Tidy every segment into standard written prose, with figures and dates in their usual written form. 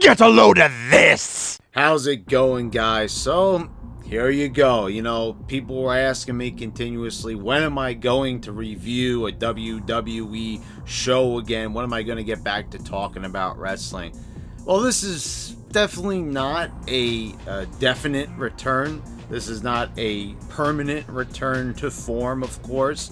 Get a load of this! How's it going, guys? So, here you go. You know, people were asking me continuously, when am I going to review a WWE show again? When am I going to get back to talking about wrestling? Well, this is definitely not a definite return. This is not a permanent return to form, of course.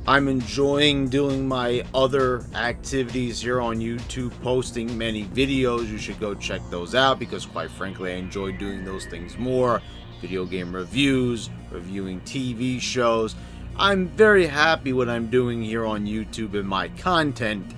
I'm enjoying doing my other activities here on YouTube, posting many videos. You should go check those out because, quite frankly, I enjoy doing those things more. Video game reviews, reviewing TV shows. I'm very happy what I'm doing here on YouTube and my content.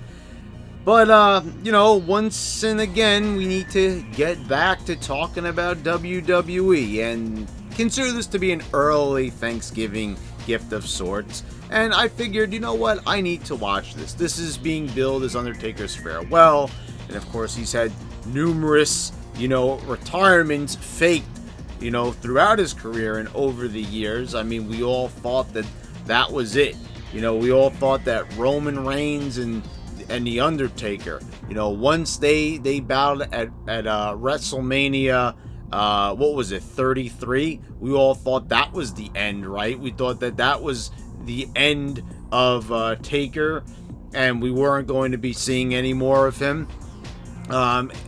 But, you know, once and again, we need to get back to talking about WWE and consider this to be an early Thanksgiving gift of sorts. And I figured, you know what, I need to watch this. This is being billed as Undertaker's farewell. And of course, he's had numerous, you know, retirements faked, you know, throughout his career and over the years. I mean, we all thought that that was it. You know, we all thought that Roman Reigns and the Undertaker, you know, once they battled at WrestleMania, what was it, 33? We all thought that was the end, right? We thought that that was the end of Taker, and we weren't going to be seeing any more of him.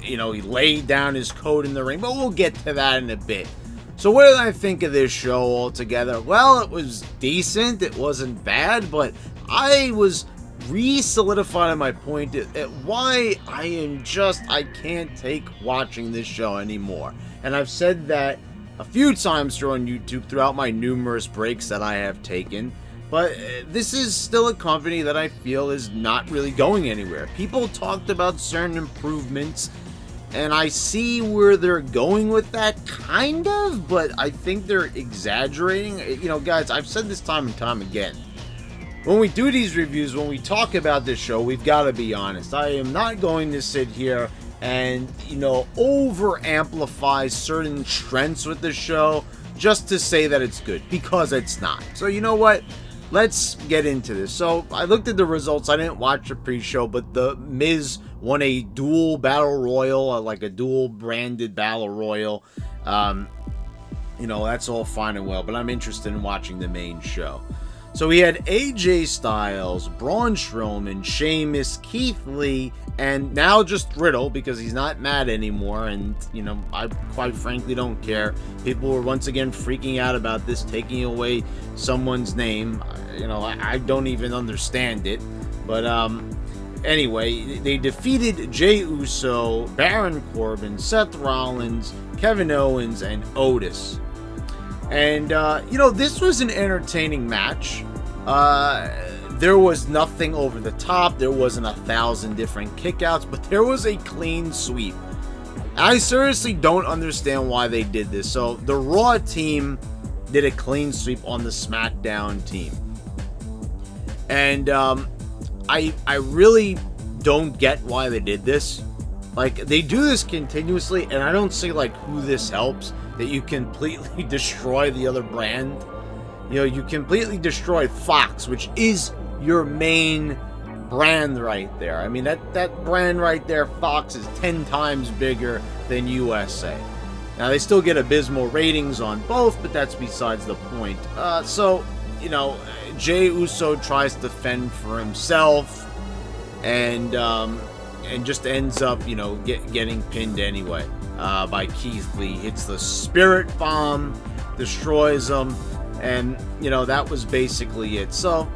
You know, he laid down his coat in the ring, but we'll get to that in a bit. So what did I think of this show altogether? Well, it was decent. It wasn't bad, but I was re-solidifying my point at why I can't take watching this show anymore. And I've said that a few times here on YouTube throughout my numerous breaks that I have taken. But this is still a company that I feel is not really going anywhere. People talked about certain improvements, and I see where they're going with that, kind of, but I think they're exaggerating. You know, guys, I've said this time and time again. When we do these reviews, when we talk about this show, we've got to be honest. I am not going to sit here and, you know, over-amplify certain strengths with the show just to say that it's good, because it's not. So, you know what? Let's get into this. So, I looked at the results. I didn't watch the pre-show, but The Miz won a dual battle royal, like a dual branded battle royal. You know, that's all fine and well, but I'm interested in watching the main show. So we had AJ Styles, Braun Strowman, Sheamus, Keith Lee, and now just Riddle, because he's not mad anymore, and, you know, I quite frankly don't care. People were once again freaking out about this, taking away someone's name. You know, I don't even understand it. But, anyway, they defeated Jey Uso, Baron Corbin, Seth Rollins, Kevin Owens, and Otis. And, you know, this was an entertaining match. There was nothing over the top. There wasn't 1,000 different kickouts, but there was a clean sweep. I seriously don't understand why they did this. So, the Raw team did a clean sweep on the SmackDown team. And, I really don't get why they did this. Like, they do this continuously, and I don't see, like, who this helps. That you completely destroy the other brand. You know, you completely destroy Fox, which is your main brand right there. I mean, that brand right there, Fox, is 10 times bigger than USA. Now, they still get abysmal ratings on both, but that's besides the point. So, you know, Jey Uso tries to fend for himself, and just ends up, you know, getting pinned anyway. By Keith Lee. Hits the Spirit Bomb, destroys him, and, you know, that was basically it. So,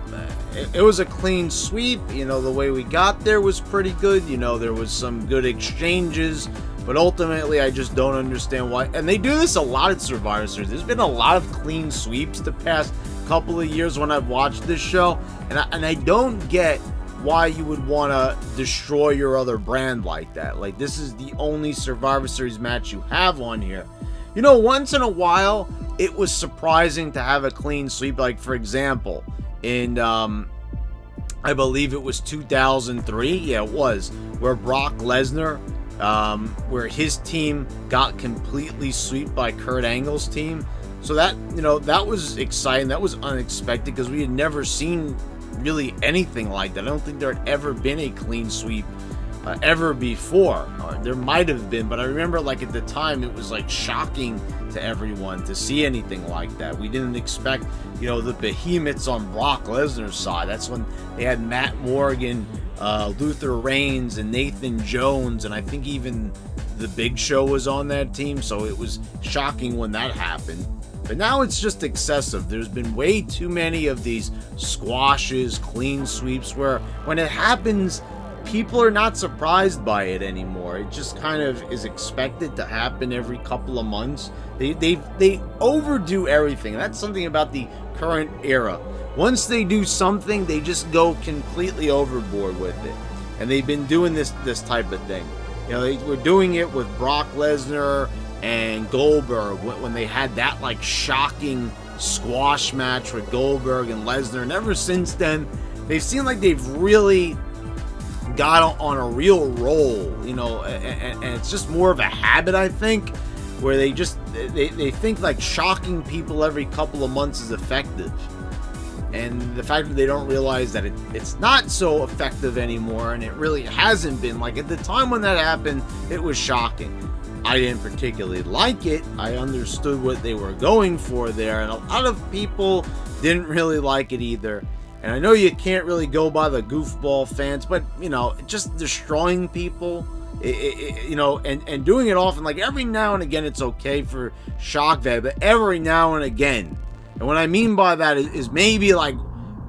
it was a clean sweep. You know, the way we got there was pretty good. You know, there was some good exchanges, but ultimately, I just don't understand why. And they do this a lot at Survivor Series. There's been a lot of clean sweeps the past couple of years when I've watched this show, and I don't get why you would want to destroy your other brand like that. Like, this is the only Survivor Series match you have on here. You know, once in a while, it was surprising to have a clean sweep. Like, for example, in, I believe it was 2003. Yeah, it was. Where Brock Lesnar, where his team got completely swept by Kurt Angle's team. So that, you know, that was exciting. That was unexpected because we had never seen really anything like that. I don't think there had ever been a clean sweep ever before. There might have been, but I remember like at the time it was like shocking to everyone to see anything like that. We didn't expect, you know, the behemoths on Brock Lesnar's side. That's when they had Matt Morgan, Luther Reigns, and Nathan Jones, and I think even the Big Show was on that team, so it was shocking when that happened. But now it's just excessive. There's been way too many of these squashes, clean sweeps, where when it happens, people are not surprised by it anymore. It just kind of is expected to happen every couple of months. They overdo everything. That's something about the current era. Once they do something, they just go completely overboard with it. And they've been doing this type of thing. You know, they were doing it with Brock Lesnar and Goldberg when they had that like shocking squash match with Goldberg and Lesnar. And ever since then, they've seemed like they've really got on a real roll, you know, and it's just more of a habit, I think, where they think like shocking people every couple of months is effective. And the fact that they don't realize that it's not so effective anymore, and it really hasn't been. Like at the time when that happened, it was shocking. I didn't particularly like it. I understood what they were going for there, and a lot of people didn't really like it either. And I know you can't really go by the goofball fans, but, you know, just destroying people, you know, and doing it often, like every now and again, it's okay for shock value, but every now and again. And what I mean by that is maybe like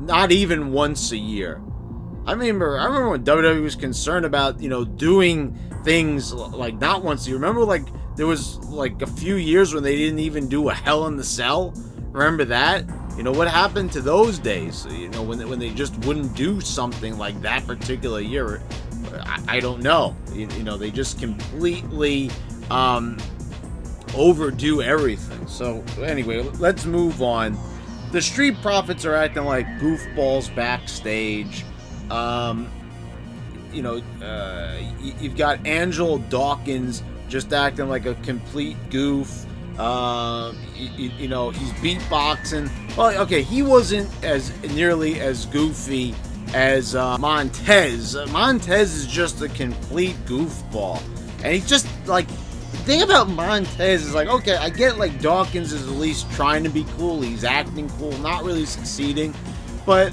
not even once a year. I remember when WWE was concerned about, you know, doing things like not once a year. Remember, like, there was like a few years when they didn't even do a Hell in the Cell? Remember that? You know, what happened to those days? You know, when they just wouldn't do something like that particular year? I don't know. You know, they just completely overdo everything. So anyway, let's move on. The Street Profits are acting like goofballs backstage. You know, you've got Angelo Dawkins just acting like a complete goof. You know, he's beatboxing. Well, okay, he wasn't as nearly as goofy as Montez. Montez is just a complete goofball, and he's just like, the thing about Montez is like, okay, I get like Dawkins is at least trying to be cool, he's acting cool, not really succeeding, but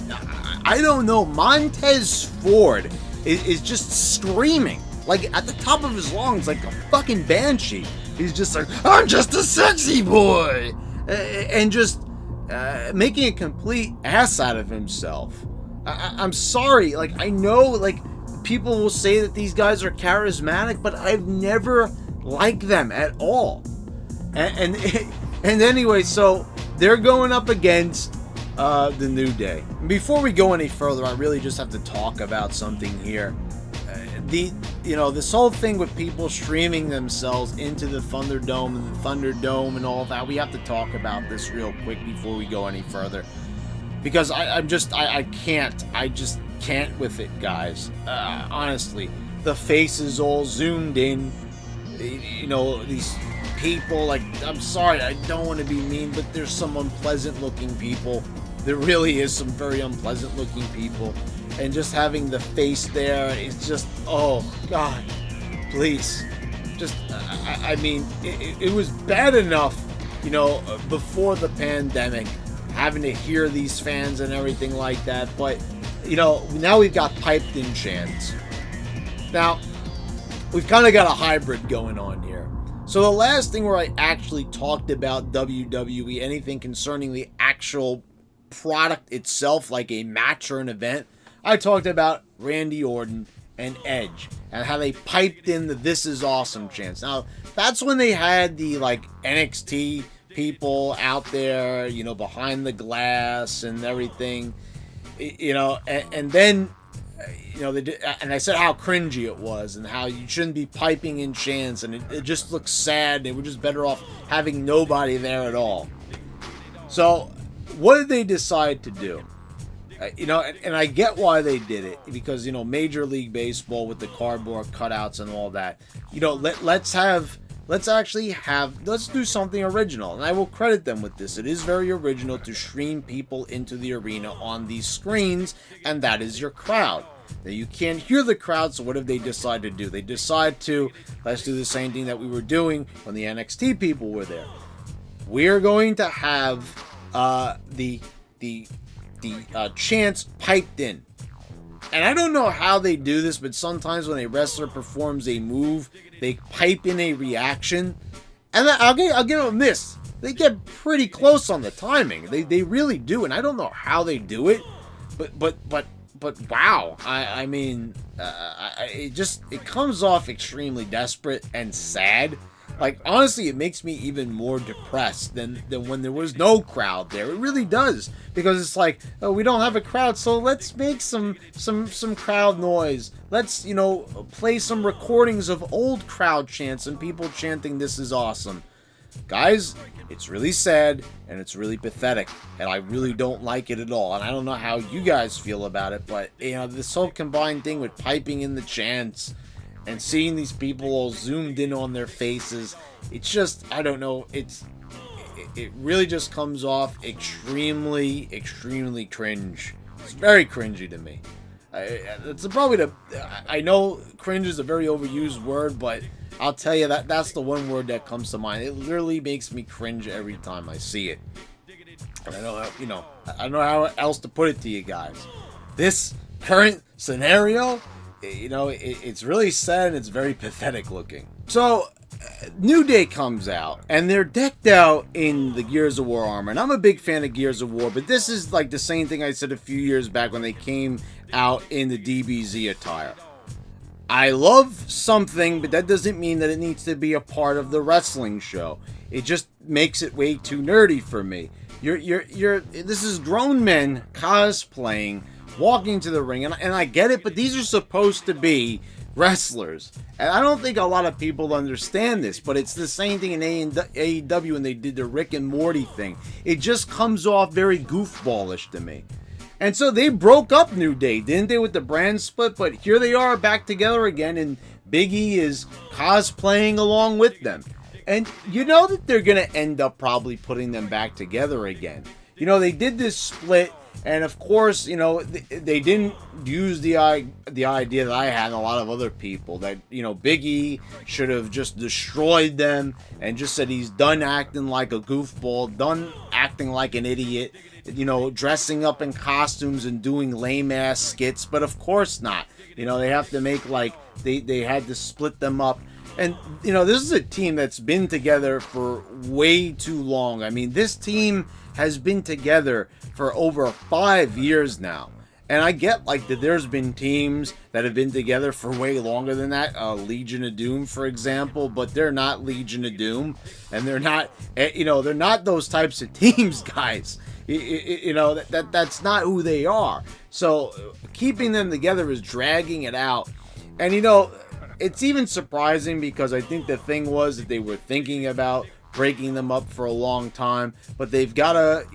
I don't know, Montez Ford is just screaming like at the top of his lungs like a fucking banshee. He's just like, I'm just a sexy boy, and just making a complete ass out of himself. I'm sorry, like, I know, like, people will say that these guys are charismatic, but I've never liked them at all. And anyway, so they're going up against the New Day. Before we go any further, I really just have to talk about something here. You know, this whole thing with people streaming themails into the Thunderdome and all that, we have to talk about this real quick before we go any further. Because I just can't with it, guys. Honestly, the faces all zoomed in. You know, these people, like, I'm sorry, I don't want to be mean, but there's some unpleasant looking people. There really is some very unpleasant looking people. And just having the face there, it's just, oh, God, please. Just, I mean, it was bad enough, you know, before the pandemic, having to hear these fans and everything like that. But, you know, now we've got piped in chants. Now, we've kind of got a hybrid going on here. So the last thing where I actually talked about WWE, anything concerning the actual product itself, like a match or an event, I talked about Randy Orton and Edge and how they piped in the "This is awesome" chants. Now, that's when they had the, like, NXT people out there, you know, behind the glass and everything, you know, and then, you know, they did, and I said how cringy it was and how you shouldn't be piping in chants, and it just looks sad. They were just better off having nobody there at all. So what did they decide to do? You know, and I get why they did it, because, you know, Major League Baseball with the cardboard cutouts and all that, you know, let's do something original, and I will credit them with this. It is very original to stream people into the arena on these screens, and that is your crowd. Now, you can't hear the crowd, so what have they decided to do? They decide to, let's do the same thing that we were doing when the NXT people were there. We're going to have the chants piped in. And I don't know how they do this, but sometimes when a wrestler performs a move, they pipe in a reaction. And I'll give them this. They get pretty close on the timing. They really do, and I don't know how they do it, but wow. I mean, it comes off extremely desperate and sad. Like, honestly, it makes me even more depressed than when there was no crowd there. It really does, because it's like, oh, we don't have a crowd, so let's make some crowd noise. Let's, play some recordings of old crowd chants and people chanting, "This is awesome." Guys, it's really sad and it's really pathetic, and I really don't like it at all. And I don't know how you guys feel about it, but this whole combined thing with piping in the chants and seeing these people all zoomed in on their faces, it's just, I don't know, it really just comes off extremely cringe. It's very cringy to me. It's probably I know cringe is a very overused word, but I'll tell you that's the one word that comes to mind. It literally makes me cringe every time I see it. And I don't know how else to put it to you guys. This current scenario, it's really sad and it's very pathetic looking. So, New Day comes out, and they're decked out in the Gears of War armor. And I'm a big fan of Gears of War, but this is like the same thing I said a few years back when they came out in the DBZ attire. I love something, but that doesn't mean that it needs to be a part of the wrestling show. It just makes it way too nerdy for me. This is grown men cosplaying, walking to the ring, and I get it, but these are supposed to be wrestlers. And I don't think a lot of people understand this, but it's the same thing in AEW when they did the Rick and Morty thing. It just comes off very goofballish to me. And so they broke up New Day, didn't they, with the brand split? But here they are back together again, and Big E is cosplaying along with them. And you know that they're going to end up probably putting them back together again. They did this split, and of course, they didn't use the idea that I had and a lot of other people, that, Big E should have just destroyed them and just said he's done acting like a goofball, done acting like an idiot, dressing up in costumes and doing lame-ass skits, but of course not. They have to make, like, they had to split them up. And, this is a team that's been together for way too long. I mean, this team has been together for over 5 years now. And I get, like, that there's been teams that have been together for way longer than that. Legion of Doom, for example, but they're not Legion of Doom. And they're not, they're not those types of teams, guys. That's not who they are. So keeping them together is dragging it out. And, it's even surprising, because I think the thing was that they were thinking about breaking them up for a long time, but they've got to,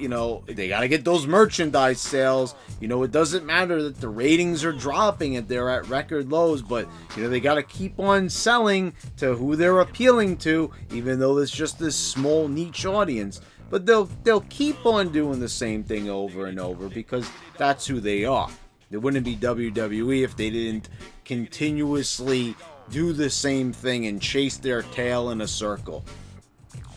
they got to get those merchandise sales. It doesn't matter that the ratings are dropping and they're at record lows, but, they got to keep on selling to who they're appealing to, even though it's just this small niche audience. But they'll keep on doing the same thing over and over, because that's who they are. It wouldn't be WWE if they didn't continuously do the same thing and chase their tail in a circle.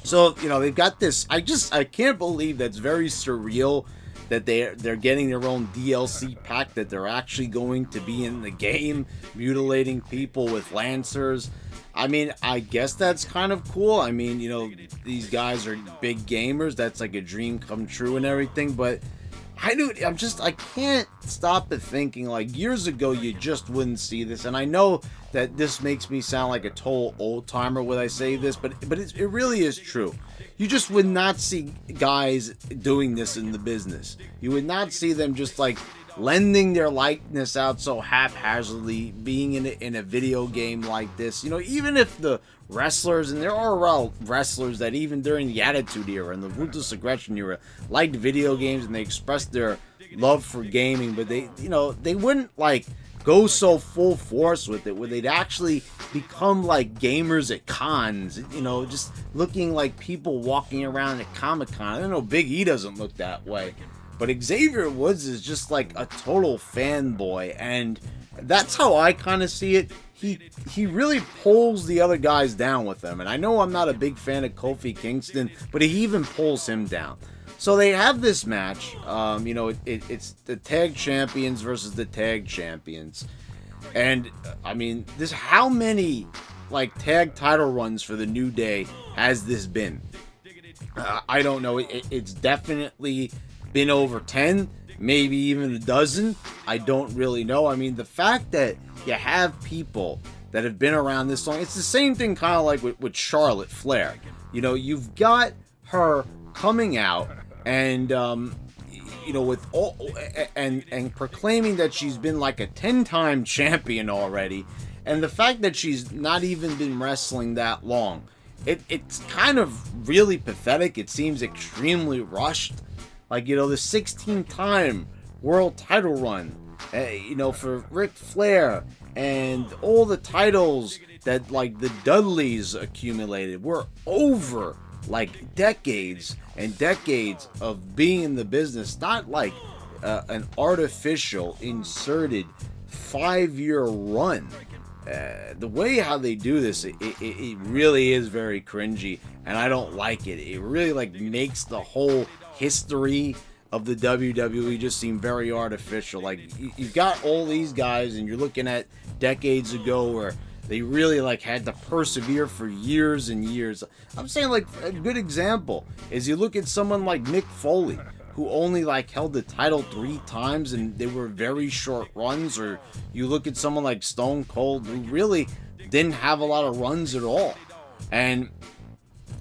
So, they've got this. I can't believe that's very surreal that they're getting their own DLC pack, that they're actually going to be in the game mutilating people with lancers. I mean, I guess that's kind of cool. I mean, these guys are big gamers. That's like a dream come true and everything, but I can't stop it thinking, like, years ago you just wouldn't see this. And I know that this makes me sound like a total old timer when I say this, but it really is true. You just would not see guys doing this in the business. You would not see them just, like, lending their likeness out so haphazardly, being in a video game like this. Even if the wrestlers, and there are wrestlers that even during the Attitude Era and the Ruthless Aggression Era liked video games and they expressed their love for gaming, but they wouldn't, like, go so full force with it, where they'd actually become like gamers at cons, just looking like people walking around at Comic-Con. I don't know, Big E doesn't look that way. But Xavier Woods is just like a total fanboy, and that's how I kind of see it. He really pulls the other guys down with him, and I know I'm not a big fan of Kofi Kingston, but he even pulls him down. So they have this match. It's the tag champions versus the tag champions, and I mean, how many like tag title runs for the New Day has this been? I don't know. It's definitely been over 10, maybe even a dozen. I don't really know. I mean, the fact that you have people that have been around this long, it's the same thing kind of like with Charlotte Flair. You know, you've got her coming out and with all and proclaiming that she's been like a 10-time champion already, and the fact that she's not even been wrestling that long, it's kind of really pathetic. It seems extremely rushed. Like, the 16-time world title run, for Ric Flair, and all the titles that, like, the Dudleys accumulated were over, like, decades and decades of being in the business, not like an artificial, inserted 5-year run. The way how they do this, it really is very cringy, and I don't like it. It really, like, makes the whole history of the WWE just seem very artificial. Like, you've got all these guys, and you're looking at decades ago where they really like had to persevere for years and years. I'm saying, like, a good example is you look at someone like Mick Foley, who only like held the title 3 times, and they were very short runs. Or you look at someone like Stone Cold, who really didn't have a lot of runs at all. And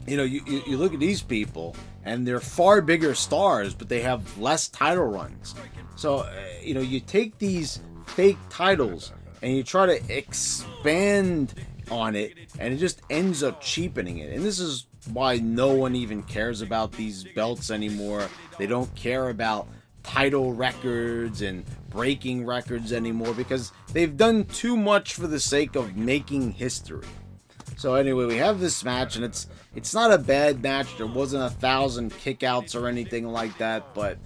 you look at these people, and they're far bigger stars, but they have less title runs. So, you take these fake titles and you try to expand on it, and it just ends up cheapening it. And this is why no one even cares about these belts anymore. They don't care about title records and breaking records anymore, because they've done too much for the sake of making history. So anyway, we have this match, and it's not a bad match. There wasn't 1,000 kickouts or anything like that, but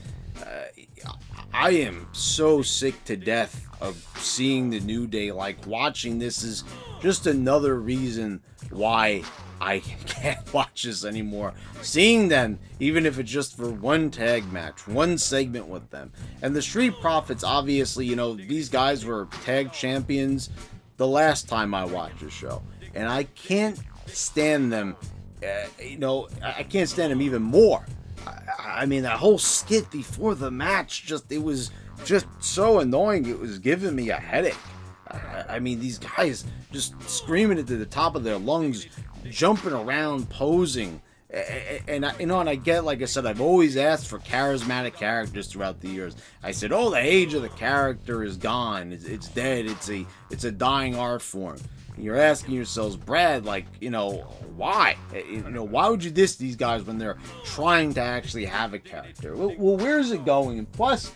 I am so sick to death of seeing the New Day. Like, watching this is just another reason why I can't watch this anymore. Seeing them, even if it's just for one tag match, one segment with them. And the Street Profits, obviously, these guys were tag champions the last time I watched the show. And I can't stand them, I can't stand them even more. I mean, that whole skit before the match, it was just so annoying. It was giving me a headache. I mean, these guys just screaming it to the top of their lungs, jumping around, posing. And I get, like I said, I've always asked for charismatic characters throughout the years. I said, the age of the character is gone. It's dead. It's a dying art form. You're asking yourselves, Brad, like, why? Why would you diss these guys when they're trying to actually have a character? Well, where's it going? And plus,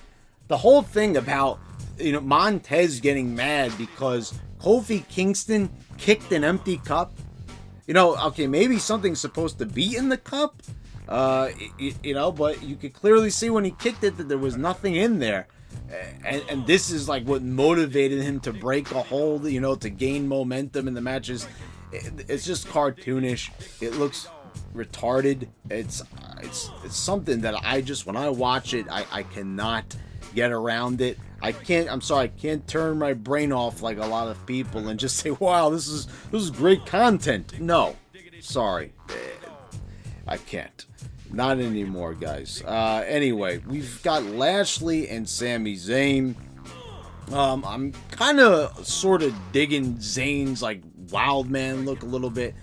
the whole thing about, Montez getting mad because Kofi Kingston kicked an empty cup. Okay, maybe something's supposed to be in the cup, but you could clearly see when he kicked it that there was nothing in there. And this is like what motivated him to break a hold, to gain momentum in the matches. It's just cartoonish. It looks retarded. It's something that I just, when I watch it, I cannot get around it. I can't turn my brain off like a lot of people and just say, wow, this is great content. No, sorry. I can't. Not anymore, guys. Anyway, we've got Lashley and Sami Zayn. I'm kind of sort of digging Zayn's like wild man look a little bit.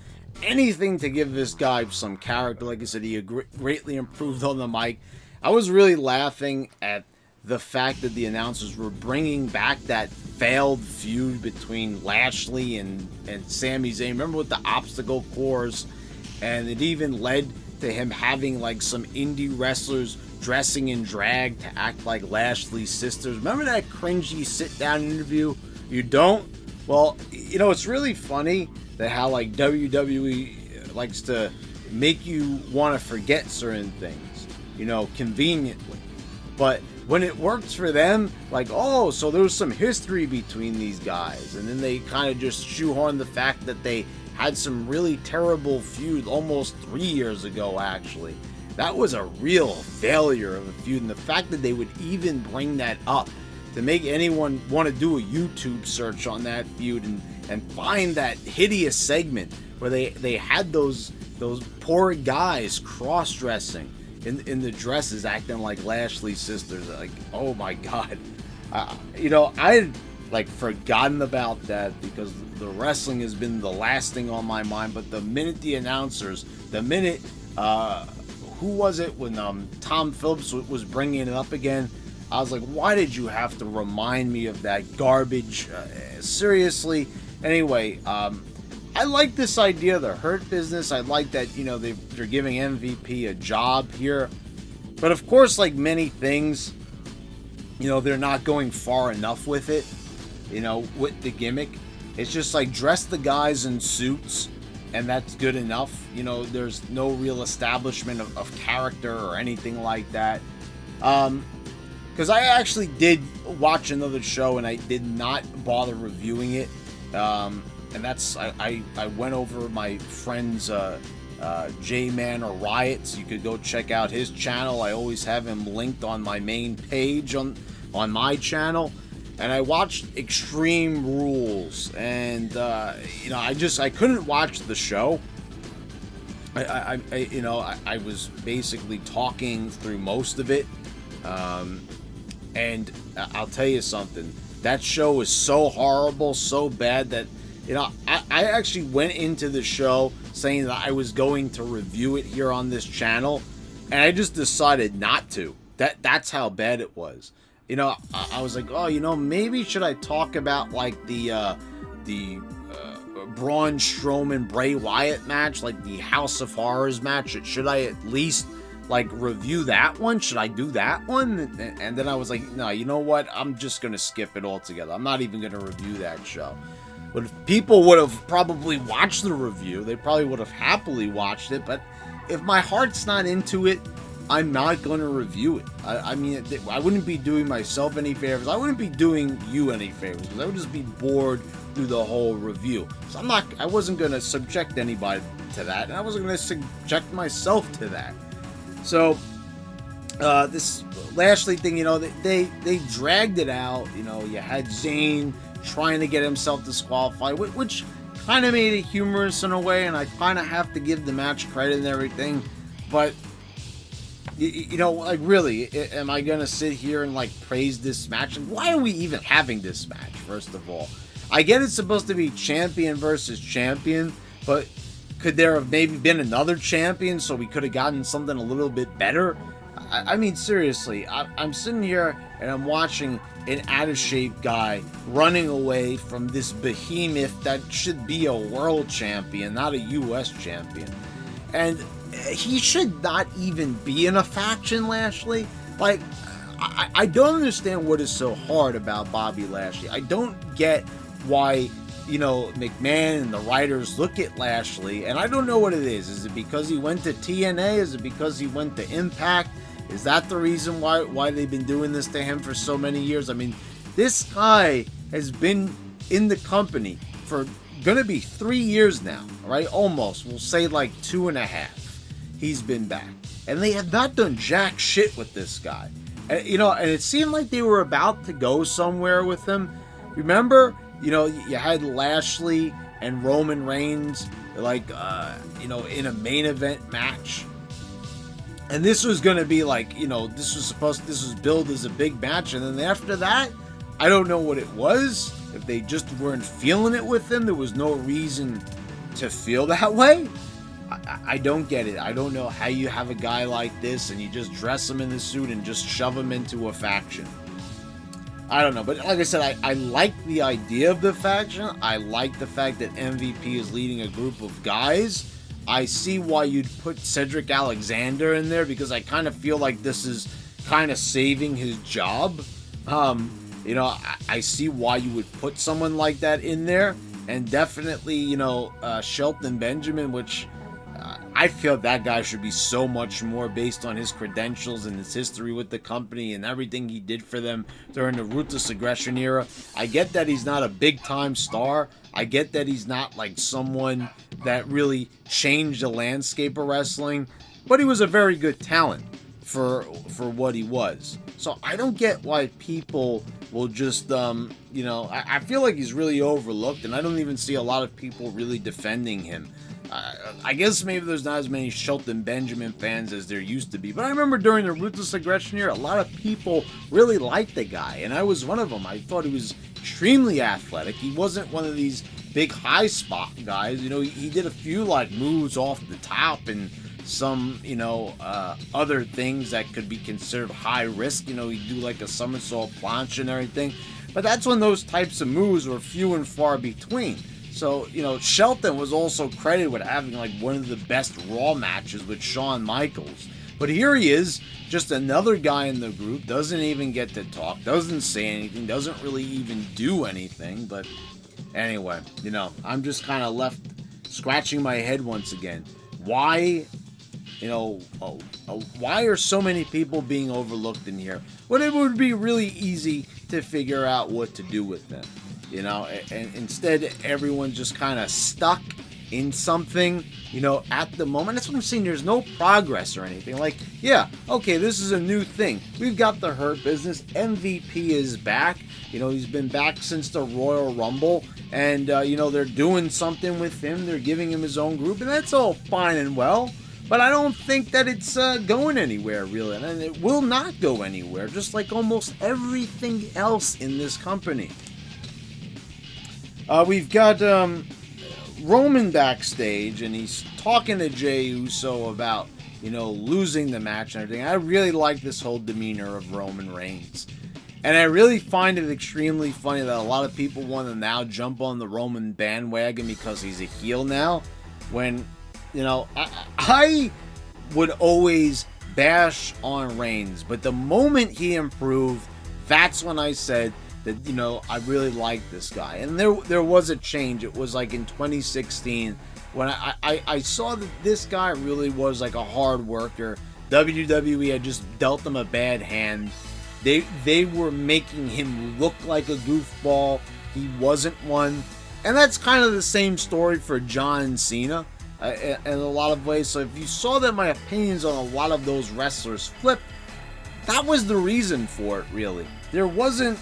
Anything to give this guy some character. Like I said, he greatly improved on the mic. I was really laughing at the fact that the announcers were bringing back that failed feud between Lashley and Sami Zayn. Remember with the obstacle course? And it even led to him having like some indie wrestlers dressing in drag to act like Lashley's sisters. Remember that cringy sit-down interview? You don't? Well, it's really funny that how like WWE likes to make you want to forget certain things, conveniently. But when it works for them, like, oh, so there was some history between these guys, and then they kind of just shoehorn the fact that they had some really terrible feud almost 3 years ago, actually. That was a real failure of a feud, and the fact that they would even bring that up to make anyone want to do a YouTube search on that feud and find that hideous segment where they had those poor guys cross-dressing in the dresses, acting like Lashley's sisters. Like, oh my god. I had like forgotten about that because the wrestling has been the last thing on my mind. But the minute the announcers, who was it when Tom Phillips was bringing it up again, I was like, why did you have to remind me of that garbage? Seriously. Anyway, I like this idea of the Hurt Business. I like that, they're giving MVP a job here. But of course, like many things, they're not going far enough with it, with the gimmick. It's just like dress the guys in suits and that's good enough. There's no real establishment of character or anything like that. Because I actually did watch another show and I did not bother reviewing it. And that's, I went over my friend's J-Man or Riot, so you could go check out his channel. I always have him linked on my main page on my channel. And I watched Extreme Rules, and I couldn't watch the show. I was basically talking through most of it. And I'll tell you something. That show is so horrible, so bad that I actually went into the show saying that I was going to review it here on this channel, and I just decided not to. That's how bad it was. I was like, oh, maybe should I talk about like the Braun Strowman Bray Wyatt match, like the House of Horrors match? Should I at least like review that one? Should I do that one? And then I was like, no, you know what? I'm just gonna skip it altogether. I'm not even gonna review that show. But if people would have probably watched the review, they probably would have happily watched it. But if my heart's not into it, I'm not going to review it. I mean, I wouldn't be doing myself any favors. I wouldn't be doing you any favors, because I would just be bored through the whole review. So I wasn't going to subject anybody to that, and I wasn't going to subject myself to that. So this Lashley thing, they dragged it out. You had Zayn trying to get himself disqualified, which kind of made it humorous in a way, and I kind of have to give the match credit and everything. But like, really, am I gonna sit here and like praise this match? And why are we even having this match? First of all, I get it's supposed to be champion versus champion, but could there have maybe been another champion so we could have gotten something a little bit better? I mean, seriously, I'm sitting here and I'm watching an out-of-shape guy running away from this behemoth that should be a world champion, not a U.S. champion. And he should not even be in a faction, Lashley. Like, I don't understand what is so hard about Bobby Lashley. I don't get why, McMahon and the writers look at Lashley, and I don't know what it is. Is it because he went to TNA? Is it because he went to Impact? Is that the reason why they've been doing this to him for so many years? I mean, this guy has been in the company for gonna be 3 years now, right? Almost. We'll say like 2.5. He's been back. And they have not done jack shit with this guy. And it seemed like they were about to go somewhere with him. Remember, you had Lashley and Roman Reigns, like, in a main event match. And this was going to be like, this was billed as a big match. And then after that, I don't know what it was. If they just weren't feeling it with him, there was no reason to feel that way. I don't get it. I don't know how you have a guy like this and you just dress him in the suit and just shove him into a faction. I don't know. But like I said, I like the idea of the faction. I like the fact that MVP is leading a group of guys. I see why you'd put Cedric Alexander in there, because I kind of feel like this is kind of saving his job. I see why you would put someone like that in there. And definitely, Shelton Benjamin, which I feel that guy should be so much more based on his credentials and his history with the company and everything he did for them during the Ruthless Aggression era. I get that he's not a big-time star. I get that he's not like someone that really changed the landscape of wrestling, but he was a very good talent for what he was. So I don't get why people will just, I feel like he's really overlooked, and I don't even see a lot of people really defending him. I guess maybe there's not as many Shelton Benjamin fans as there used to be, but I remember during the Ruthless Aggression era, a lot of people really liked the guy, and I was one of them. I thought he was extremely athletic. He wasn't one of these big high spot guys. He did a few like moves off the top and some, other things that could be considered high risk. He'd do like a somersault planche and everything, but that's when those types of moves were few and far between. So, Shelton was also credited with having like one of the best Raw matches with Shawn Michaels. But here he is, just another guy in the group, doesn't even get to talk, doesn't say anything, doesn't really even do anything. But anyway, I'm just kind of left scratching my head once again. Why, why are so many people being overlooked in here when it would be really easy to figure out what to do with them? And instead everyone's just kind of stuck in something, at the moment. That's what I'm saying. There's no progress or anything. Like, yeah, okay, this is a new thing. We've got the Hurt Business. MVP is back. He's been back since the Royal Rumble. And, they're doing something with him. They're giving him his own group. And that's all fine and well. But I don't think that it's going anywhere, really. And it will not go anywhere. Just like almost everything else in this company. We've got Roman backstage, and he's talking to Jey Uso about, losing the match and everything. I really like this whole demeanor of Roman Reigns. And I really find it extremely funny that a lot of people want to now jump on the Roman bandwagon because he's a heel now. When, I would always bash on Reigns. But the moment he improved, that's when I said that, I really like this guy. And there was a change. It was like in 2016 when I saw that this guy really was like a hard worker. WWE had just dealt him a bad hand. They were making him look like a goofball. He wasn't one. And that's kind of the same story for John Cena in a lot of ways. So if you saw that my opinions on a lot of those wrestlers flipped, that was the reason for it, really. There wasn't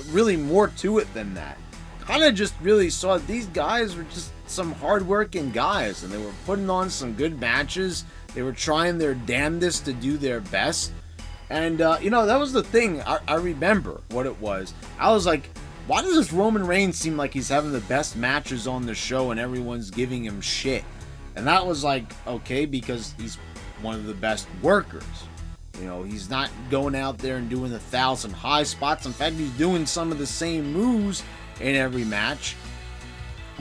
really more to it than that. Kind of just really saw these guys were just some hard-working guys, and they were putting on some good matches. They were trying their damnedest to do their best. And, that was the thing. I remember what it was. I was like, why does this Roman Reigns seem like he's having the best matches on the show and everyone's giving him shit? And that was like, okay, because he's one of the best workers. He's not going out there and doing 1,000 high spots. In fact, he's doing some of the same moves in every match.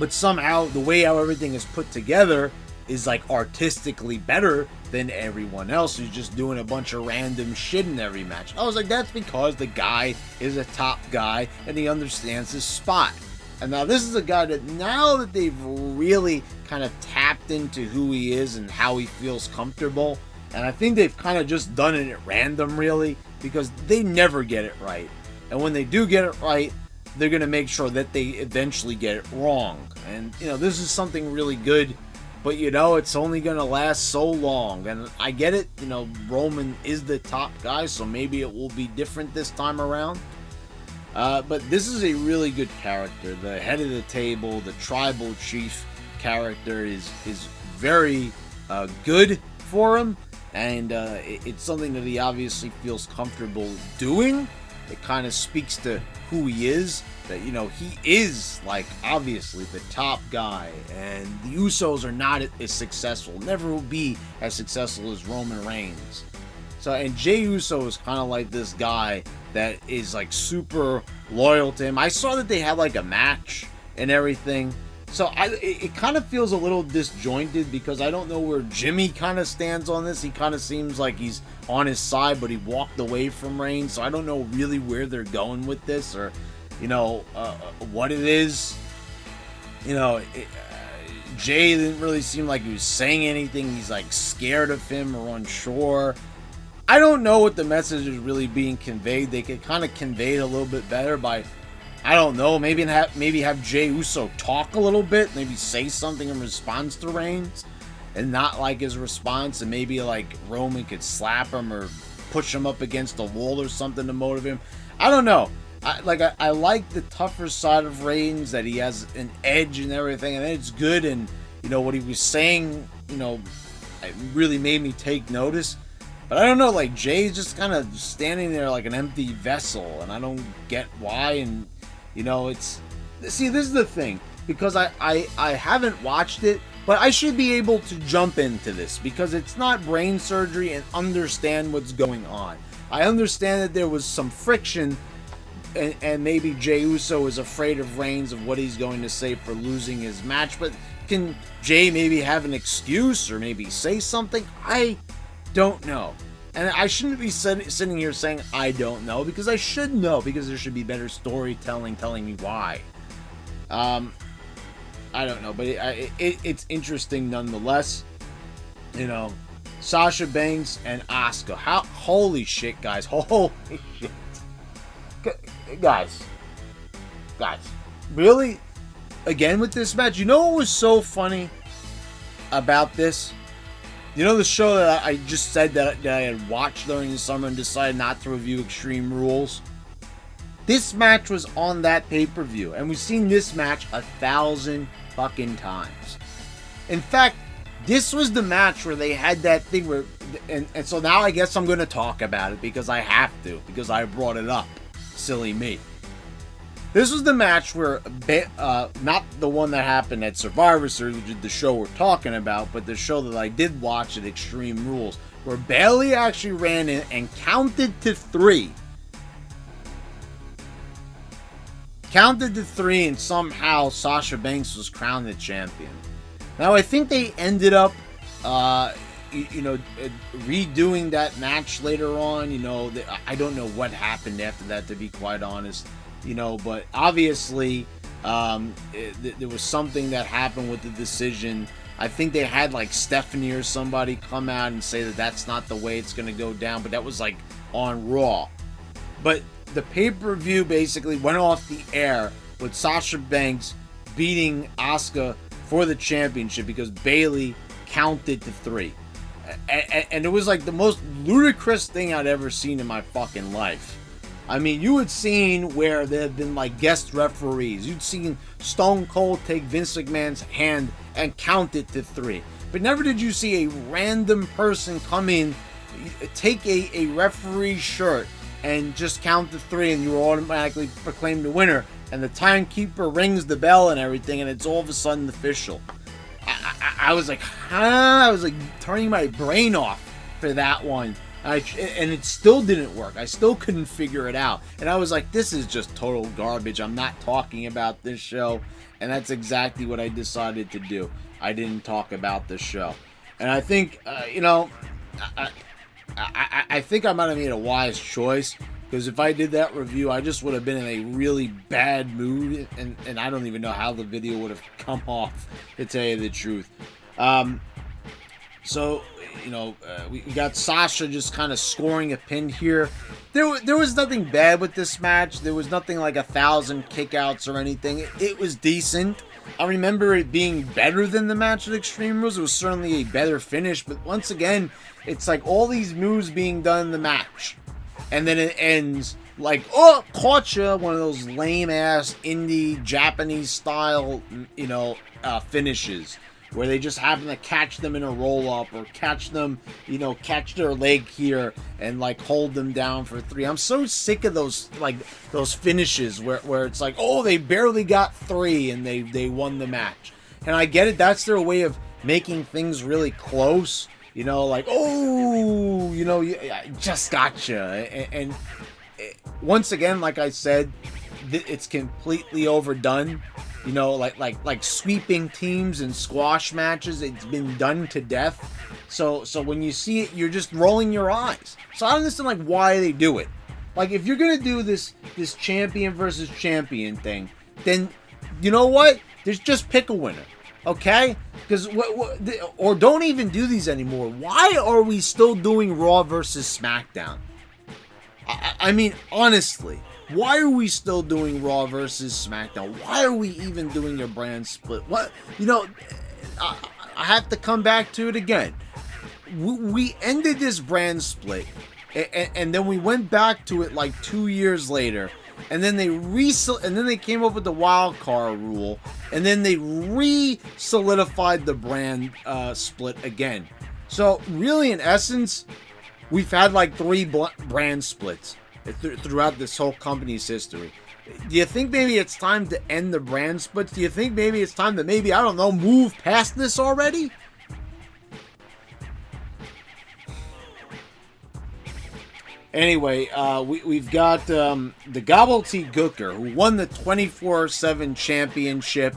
But somehow, the way how everything is put together is like artistically better than everyone else who's just doing a bunch of random shit in every match. I was like, that's because the guy is a top guy and he understands his spot. And now this is a guy that now that they've really kind of tapped into who he is and how he feels comfortable. And I think they've kind of just done it at random, really, because they never get it right. And when they do get it right, they're going to make sure that they eventually get it wrong. And, this is something really good, but, it's only going to last so long. And I get it, Roman is the top guy, so maybe it will be different this time around. But this is a really good character. The head of the table, the tribal chief character is very good for him. And it's something that he obviously feels comfortable doing. It kind of speaks to who he is. That, he is, like, obviously the top guy. And the Usos are not as successful. Never will be as successful as Roman Reigns. So, and Jey Uso is kind of like this guy that is, like, super loyal to him. I saw that they had, like, a match and everything. So it kind of feels a little disjointed because I don't know where Jimmy kind of stands on this. He kind of seems like he's on his side, but he walked away from Reigns. So I don't know really where they're going with this or, what it is. Jay didn't really seem like he was saying anything. He's like scared of him or unsure. I don't know what the message is really being conveyed. They could kind of convey it a little bit better by, I don't know, maybe have Jey Uso talk a little bit, maybe say something in response to Reigns, and not like his response, and maybe like Roman could slap him or push him up against the wall or something to motivate him. I don't know. I like the tougher side of Reigns, that he has an edge and everything, and it's good. And you know what he was saying, you know, it really made me take notice. But I don't know, like Jay's just kind of standing there like an empty vessel, and I don't get why. And you know, this is the thing, because I haven't watched it, but I should be able to jump into this because it's not brain surgery and understand what's going on. I understand that there was some friction. And maybe Jey Uso is afraid of Reigns, of what he's going to say for losing his match. But can Jay maybe have an excuse or maybe say something? I don't know. And I shouldn't be sitting here saying I don't know, because I should know, because there should be better storytelling telling me why. I don't know, but it's interesting nonetheless. You know, Sasha Banks and Asuka. Holy shit, guys. Holy shit. Guys, really? Again with this match? You know what was so funny about this? You know the show that I just said that I had watched during the summer and decided not to review, Extreme Rules? This match was on that pay-per-view, and we've seen this match 1,000 fucking times. In fact, this was the match where they had that thing where, and so now I guess I'm going to talk about it because I have to, because I brought it up. Silly me. This was the match where, not the one that happened at Survivor Series, which is the show we're talking about, but the show that I did watch at Extreme Rules, where Bayley actually ran in and counted to 3. Counted to 3, and somehow Sasha Banks was crowned the champion. Now, I think they ended up, redoing that match later on. You know, I don't know what happened after that, to be quite honest. You know, but obviously, there was something that happened with the decision. I think they had like Stephanie or somebody come out and say that that's not the way it's going to go down, but that was like on Raw. But the pay-per-view basically went off the air with Sasha Banks beating Asuka for the championship because Bayley counted to 3. And it was like the most ludicrous thing I'd ever seen in my fucking life. I mean, you had seen where there had been like guest referees. You'd seen Stone Cold take Vince McMahon's hand and count it to 3. But never did you see a random person come in, take a referee's shirt and just count to 3, and you were automatically proclaimed the winner. And the timekeeper rings the bell and everything, and it's all of a sudden official. I was like, huh? I was like turning my brain off for that one. And it still didn't work. I still couldn't figure it out. And I was like, this is just total garbage. I'm not talking about this show. And that's exactly what I decided to do. I didn't talk about this show. And I think, I think I might have made a wise choice. Because if I did that review, I just would have been in a really bad mood. And I don't even know how the video would have come off, to tell you the truth. So, we got Sasha just kind of scoring a pin here. There was nothing bad with this match. There was nothing like 1,000 kickouts or anything. It was decent. I remember it being better than the match at Extreme Rules. It was certainly a better finish. But once again, it's like all these moves being done in the match. And then it ends like, oh, caught ya, one of those lame-ass indie Japanese style, finishes. Where they just happen to catch them in a roll-up or catch them, catch their leg here and like hold them down for 3. I'm so sick of those finishes where it's like, oh, they barely got 3 and they won the match. And I get it, that's their way of making things really close. Like, oh, I just gotcha. And once again, like I said, it's completely overdone. Like sweeping teams and squash matches, it's been done to death. So when you see it, you're just rolling your eyes. So I don't understand like why they do it. Like if you're gonna do this champion versus champion thing, then you know what? Just pick a winner. Okay? Because or don't even do these anymore. Why are we still doing Raw versus SmackDown? I mean, honestly, why are we still doing Raw versus SmackDown? Why are we even doing a brand split? What, I have to come back to it again. We ended this brand split, and then we went back to it like 2 years later, and then they came up with the wild card rule, and then they re-solidified the brand split again. So really, in essence, we've had like 3 brand splits throughout this whole company's history. Do you think maybe it's time to end the brand splits? Do you think maybe it's time to I don't know, move past this already? Anyway, we've got the Gobbledygooker, who won the 24/7 championship